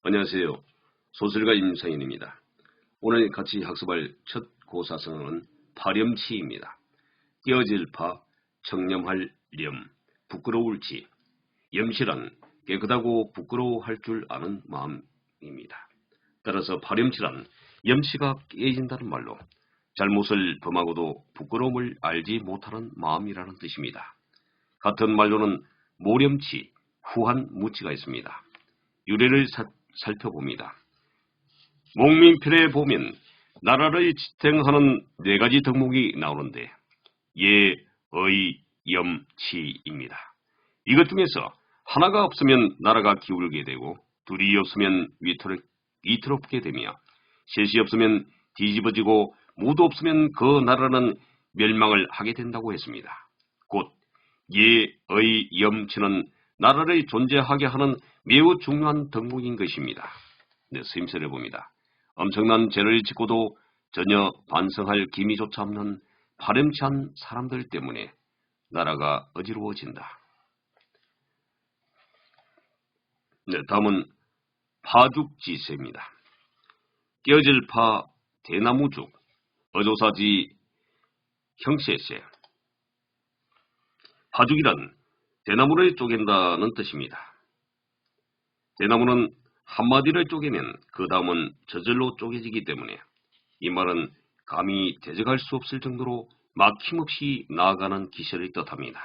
안녕하세요. 소설가 임상인입니다. 오늘 같이 학습할 첫 고사성어는 파렴치입니다. 깨어질 파, 청렴할 렴, 부끄러울 치. 염치란 깨끗하고 부끄러워할 줄 아는 마음입니다. 따라서 파렴치란 염치가 깨진다는 말로 잘못을 범하고도 부끄러움을 알지 못하는 마음이라는 뜻입니다. 같은 말로는 모렴치, 후한 무치가 있습니다. 유래를 살펴봅니다. 목민편에 보면 나라를 지탱하는 네 가지 덕목이 나오는데 예, 의, 염, 치입니다. 이것 중에서 하나가 없으면 나라가 기울게 되고 둘이 없으면 위태롭게 되며 셋이 없으면 뒤집어지고 모두 없으면 그 나라는 멸망을 하게 된다고 했습니다. 곧 예, 의, 염, 치는 나라를 존재하게 하는 매우 중요한 덕목인 것입니다. 스임새를 봅니다. 엄청난 죄를 짓고도 전혀 반성할 기미조차 없는 파렴치한 사람들 때문에 나라가 어지러워진다. 다음은 파죽지세입니다. 깨어질 파, 대나무죽, 어조사지, 형세세. 파죽이란 대나무를 쪼갠다는 뜻입니다. 대나무는 한마디를 쪼개면 그 다음은 저절로 쪼개지기 때문에 이 말은 감히 대적할 수 없을 정도로 막힘없이 나아가는 기세를 뜻합니다.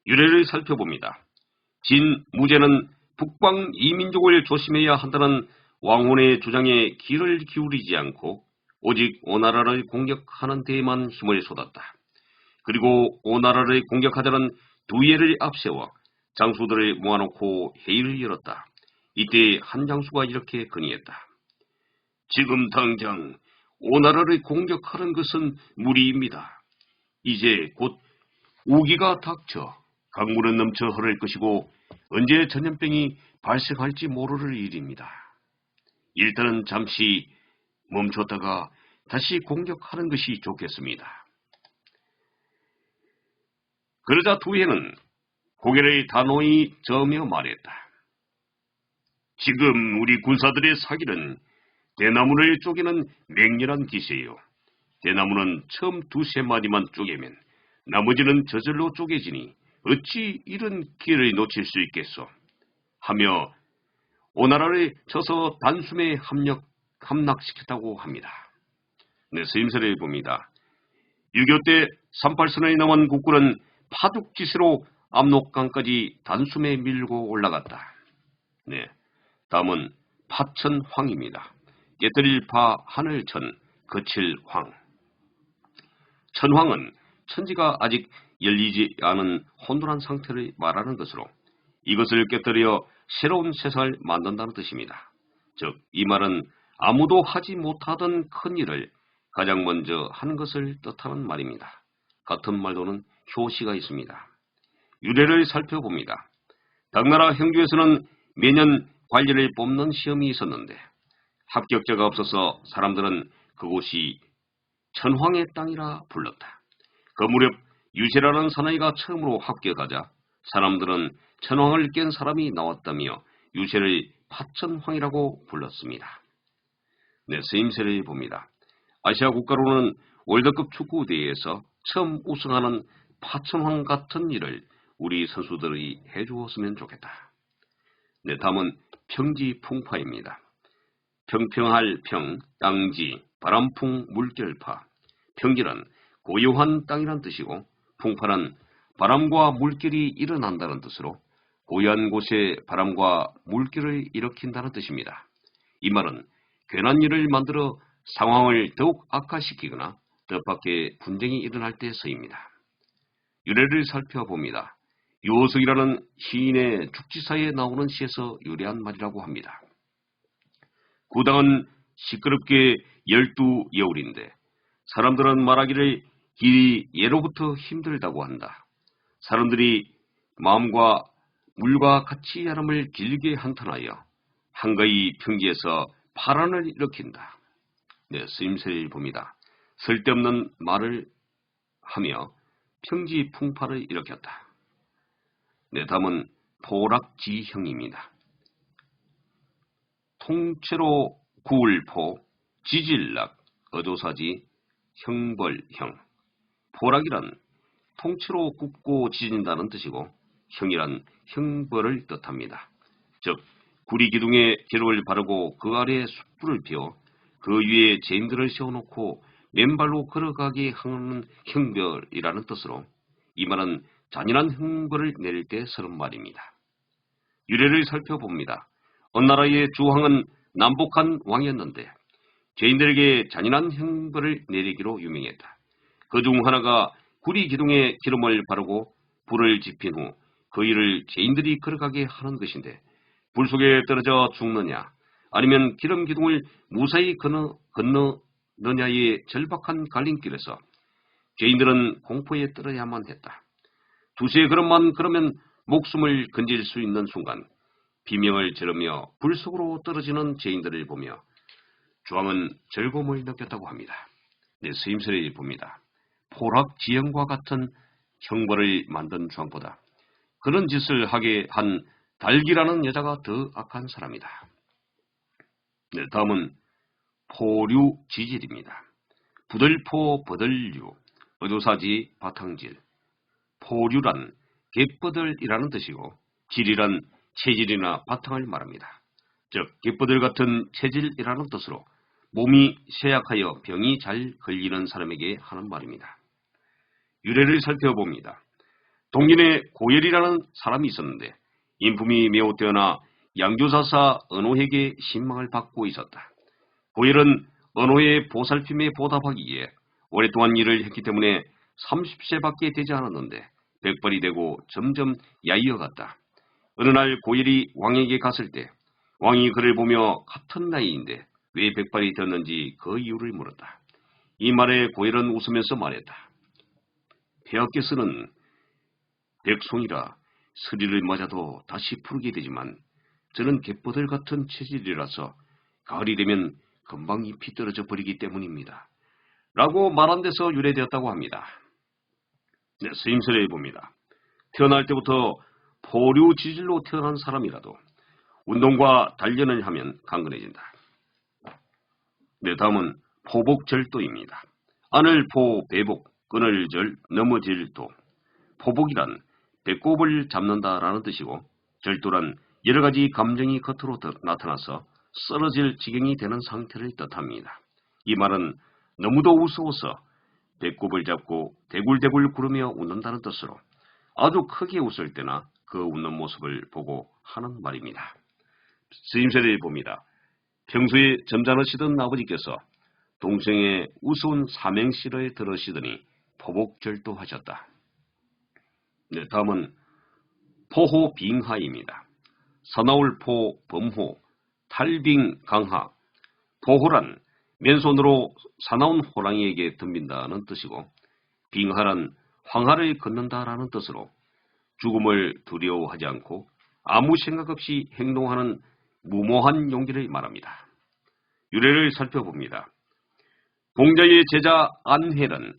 유래를 살펴봅니다. 진무제는 북방 이민족을 조심해야 한다는 왕혼의 주장에 귀를 기울이지 않고 오직 오나라를 공격하는 데에만 힘을 쏟았다. 그리고 오나라를 공격하자는 두예를 앞세워 장수들을 모아놓고 회의를 열었다. 이때 한 장수가 이렇게 건의했다. 지금 당장 오나라를 공격하는 것은 무리입니다. 이제 곧 우기가 닥쳐 강물은 넘쳐 흐를 것이고 언제 전염병이 발생할지 모를 일입니다. 일단은 잠시 멈췄다가 다시 공격하는 것이 좋겠습니다. 그러자 두해는 고개를 단호히 저으며 말했다. 지금 우리 군사들의 사기는 대나무를 쪼개는 맹렬한 기세요. 대나무는 처음 두세 마디만 쪼개면 나머지는 저절로 쪼개지니 어찌 이런 기회를 놓칠 수 있겠소? 하며 오나라를 쳐서 단숨에 함락시켰다고 합니다. 스임새를 봅니다. 6.25 때 38선을 넘은 국군은 파죽지세로 압록강까지 단숨에 밀고 올라갔다. 다음은 파천황입니다. 깨뜨릴 파 하늘천, 거칠 황. 천황은 천지가 아직 열리지 않은 혼돈한 상태를 말하는 것으로 이것을 깨뜨려 새로운 세상을 만든다는 뜻입니다. 즉, 이 말은 아무도 하지 못하던 큰 일을 가장 먼저 하는 것을 뜻하는 말입니다. 같은 말로는 효시가 있습니다. 유래를 살펴봅니다. 당나라 형주에서는 매년 관리를 뽑는 시험이 있었는데 합격자가 없어서 사람들은 그곳이 천황의 땅이라 불렀다. 그 무렵 유세라는 사나이가 처음으로 합격하자 사람들은 천황을 깬 사람이 나왔다며 유세를 파천황이라고 불렀습니다. 스임새를 봅니다. 아시아 국가로는 월드컵 축구대회에서 처음 우승하는 파천황 같은 일을 우리 선수들이 해주었으면 좋겠다. 다음은 평지풍파입니다. 평평할 평, 땅지, 바람풍, 물결파. 평지란 고요한 땅이란 뜻이고 풍파란 바람과 물결이 일어난다는 뜻으로 고요한 곳에 바람과 물결을 일으킨다는 뜻입니다. 이 말은 괜한 일을 만들어 상황을 더욱 악화시키거나 뜻밖의 분쟁이 일어날 때 쓰입니다. 유래를 살펴봅니다. 유호석이라는 시인의 죽지사에 나오는 시에서 유래한 말이라고 합니다. 구당은 시끄럽게 12여울인데 사람들은 말하기를 길이 예로부터 힘들다고 한다. 사람들이 마음과 물과 같이 야람을 길게 한탄하여 한가히 평지에서 파란을 일으킨다. 쓰임새를 봅니다. 쓸데없는 말을 하며 평지 풍파를 일으켰다. 다음은 포락지형입니다. 통째로 구울포, 지질락, 어조사지, 형벌형. 포락이란 통째로 굽고 지진다는 뜻이고 형이란 형벌을 뜻합니다. 즉 구리 기둥에 기름을 바르고 그 아래에 숯불을 피워 그 위에 죄인들을 세워놓고 맨발로 걸어가게 하는 형벌이라는 뜻으로 이 말은 잔인한 형벌을 내릴 때 쓰는 말입니다. 유래를 살펴봅니다. 어느 나라의 주왕은 남북한 왕이었는데 죄인들에게 잔인한 형벌을 내리기로 유명했다. 그 중 하나가 구리 기둥에 기름을 바르고 불을 지핀 후 그 위를 죄인들이 걸어가게 하는 것인데 불 속에 떨어져 죽느냐 아니면 기름 기둥을 무사히 건너느냐의 절박한 갈림길에서 죄인들은 공포에 떨어야만 했다. 두세 걸음만 걸으면 목숨을 건질 수 있는 순간 비명을 지르며 불 속으로 떨어지는 죄인들을 보며 주왕은 즐거움을 느꼈다고 합니다. 네, 스임설에 봅니다. 포락지형과 같은 형벌을 만든 주왕보다 그런 짓을 하게 한 달기라는 여자가 더 악한 사람이다. 네, 다음은 포류지질입니다. 부들포 버들류, 어조사지 바탕질. 포류란 갯버들이라는 뜻이고 질이란 체질이나 바탕을 말합니다. 즉 갯버들 같은 체질이라는 뜻으로 몸이 쇠약하여 병이 잘 걸리는 사람에게 하는 말입니다. 유래를 살펴봅니다. 동년에 고열이라는 사람이 있었는데 인품이 매우 뛰어나 양조사사 은호에게 신망을 받고 있었다. 고열은 은호의 보살핌에 보답하기에 오랫동안 일을 했기 때문에 30세밖에 되지 않았는데 백발이 되고 점점 야이어갔다. 어느 날 고열이 왕에게 갔을 때 왕이 그를 보며 같은 나이인데 왜 백발이 되었는지 그 이유를 물었다. 이 말에 고열은 웃으면서 말했다. 폐하께서는 백송이라 서리를 맞아도 다시 푸르게 되지만 저는 갯버들 같은 체질이라서 가을이 되면 금방 잎이 떨어져 버리기 때문입니다. 라고 말한 데서 유래되었다고 합니다. 네, 스임설에 봅니다. 태어날 때부터 포류 지질로 태어난 사람이라도 운동과 단련을 하면 강건해진다. 네, 다음은 포복절도입니다. 아늘포 배복, 끊을절, 넘어질도. 포복이란 배꼽을 잡는다라는 뜻이고 절도란 여러 가지 감정이 겉으로 나타나서 쓰러질 지경이 되는 상태를 뜻합니다. 이 말은 너무도 우스워서 배꼽을 잡고 대굴대굴 구르며 웃는다는 뜻으로 아주 크게 웃을 때나 그 웃는 모습을 보고 하는 말입니다. 스님세를 봅니다. 평소에 점잖으시던 아버지께서 동생의 우스운 삼행시를 들으시더니 포복절도하셨다. 네, 다음은 포호빙하입니다. 사나울포 범호, 탈빙강하. 포호란 맨손으로 사나운 호랑이에게 덤빈다는 뜻이고 빙하란 황하를 걷는다라는 뜻으로 죽음을 두려워하지 않고 아무 생각 없이 행동하는 무모한 용기를 말합니다. 유래를 살펴봅니다. 공자의 제자 안헬은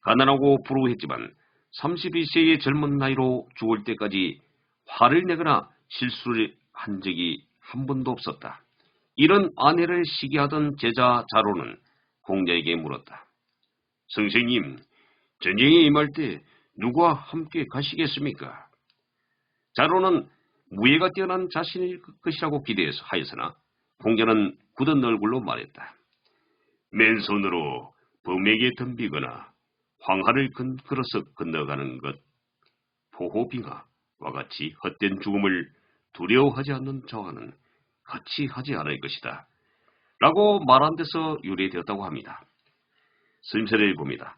가난하고 불우했지만 32세의 젊은 나이로 죽을 때까지 화를 내거나 실수를 한 적이 한 번도 없었다. 이런 안헬을 시기하던 제자 자로는 공자에게 물었다. 선생님, 전쟁에 임할 때 누구와 함께 가시겠습니까? 자로는 무예가 뛰어난 자신일 것이라고 기대해서 하였으나 공자는 굳은 얼굴로 말했다. 맨손으로 범에게 덤비거나 황하를 걸어서 건너가는 것, 포호빙하와 같이 헛된 죽음을 두려워하지 않는 저와는 같이 하지 않을 것이다. 라고 말한 데서 유래되었다고 합니다. 스님설에 봅니다.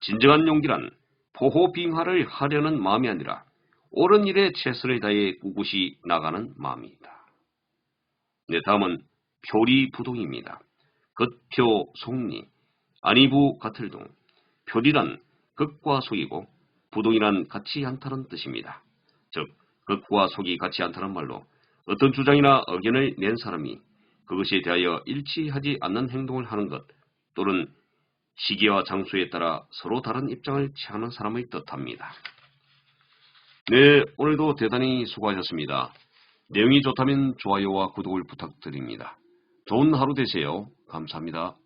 진정한 용기란 포호빙하를 하려는 마음이 아니라 옳은 일에 최선을 다해 꿋꿋이 나가는 마음이다. 네, 다음은 표리부동입니다. 겉표 속리, 안이부 가틀동. 표리란 겉과 속이고 부동이란 같이 않다는 뜻입니다. 즉 겉과 속이 같이 않다는 말로 어떤 주장이나 의견을 낸 사람이 그것에 대하여 일치하지 않는 행동을 하는 것 또는 시기와 장소에 따라 서로 다른 입장을 취하는 사람을 뜻합니다. 네, 오늘도 대단히 수고하셨습니다. 내용이 좋다면 좋아요와 구독을 부탁드립니다. 좋은 하루 되세요. 감사합니다.